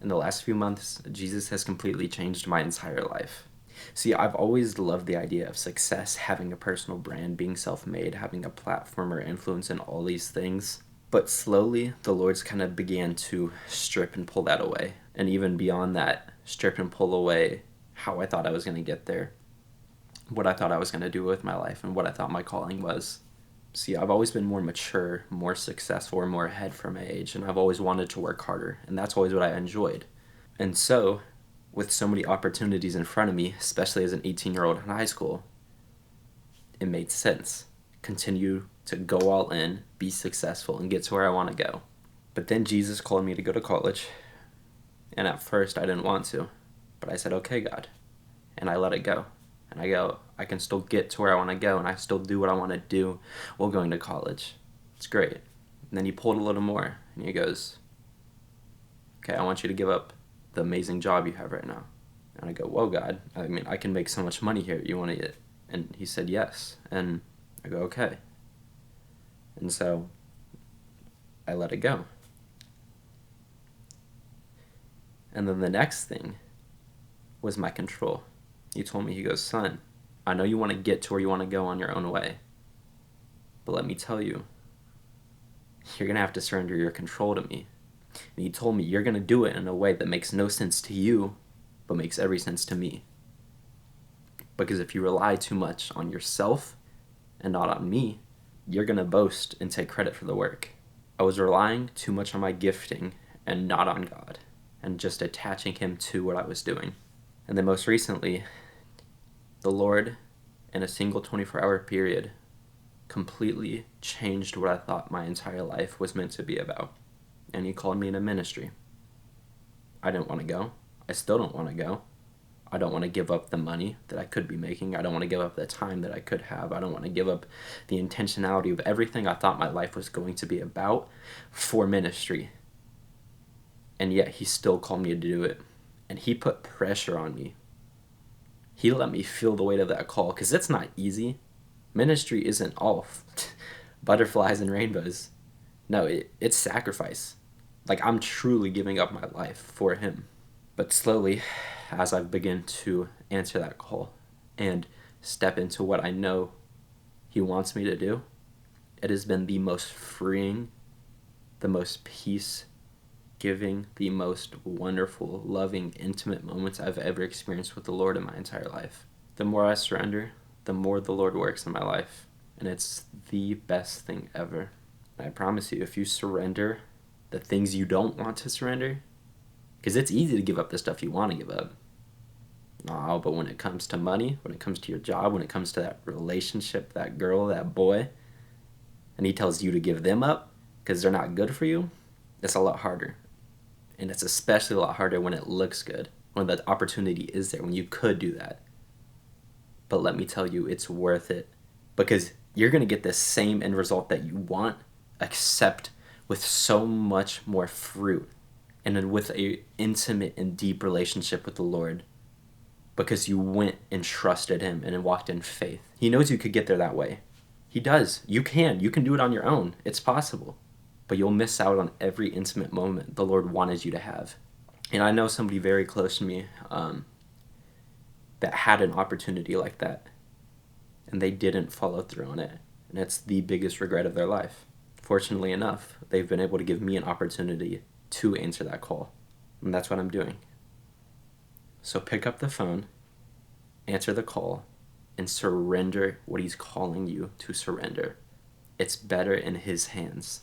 In the last few months, Jesus has completely changed my entire life. See, I've always loved the idea of success, having a personal brand, being self-made, having a platform or influence in all these things. But slowly, the Lord's kind of began to strip and pull that away. And even beyond that, strip and pull away how I thought I was going to get there, what I thought I was going to do with my life, and what I thought my calling was. See, I've always been more mature, more successful, or more ahead for my age, and I've always wanted to work harder, and that's always what I enjoyed. And so, with so many opportunities in front of me, especially as an 18-year-old in high school, it made sense. Continue to go all in, be successful, and get to where I want to go. But then Jesus called me to go to college, and at first I didn't want to, but I said, okay, God, and I let it go. And I go, I can still get to where I want to go, and I still do what I want to do while going to college. It's great. And then he pulled a little more, and he goes, okay, I want you to give up the amazing job you have right now. And I go, whoa, God, I mean, I can make so much money here. You want to? And he said, yes. And I go, okay. And so I let it go. And then the next thing was my control. He told me, he goes, son, I know you want to get to where you want to go on your own way, but let me tell you, you're going to have to surrender your control to me. And he told me, you're going to do it in a way that makes no sense to you, but makes every sense to me. Because if you rely too much on yourself and not on me, you're going to boast and take credit for the work. I was relying too much on my gifting and not on God, and just attaching him to what I was doing. And then most recently, the Lord, in a single 24-hour period, completely changed what I thought my entire life was meant to be about. And he called me into ministry. I didn't want to go. I still don't want to go. I don't want to give up the money that I could be making. I don't want to give up the time that I could have. I don't want to give up the intentionality of everything I thought my life was going to be about for ministry. And yet he still called me to do it. And he put pressure on me. He let me feel the weight of that call, because it's not easy. Ministry isn't all butterflies and rainbows. No, it's sacrifice. Like, I'm truly giving up my life for him. But slowly, as I've begun to answer that call and step into what I know he wants me to do, it has been the most freeing, the most peace-giving, the most wonderful, loving, intimate moments I've ever experienced with the Lord in my entire life. The more I surrender, the more the Lord works in my life. And it's the best thing ever. I promise you, if you surrender the things you don't want to surrender, because it's easy to give up the stuff you want to give up. No, but when it comes to money, when it comes to your job, when it comes to that relationship, that girl, that boy, and he tells you to give them up because they're not good for you, it's a lot harder. And it's especially a lot harder when it looks good, when the opportunity is there, when you could do that. But let me tell you, it's worth it, because you're going to get the same end result that you want, except with so much more fruit, and then with a intimate and deep relationship with the Lord, because you went and trusted him and walked in faith. He knows you could get there that way. He does. You can do it on your own. It's possible. But you'll miss out on every intimate moment the Lord wanted you to have. And I know somebody very close to me that had an opportunity like that, and they didn't follow through on it. And it's the biggest regret of their life. Fortunately enough, they've been able to give me an opportunity to answer that call. And that's what I'm doing. So pick up the phone, answer the call, and surrender what he's calling you to surrender. It's better in his hands.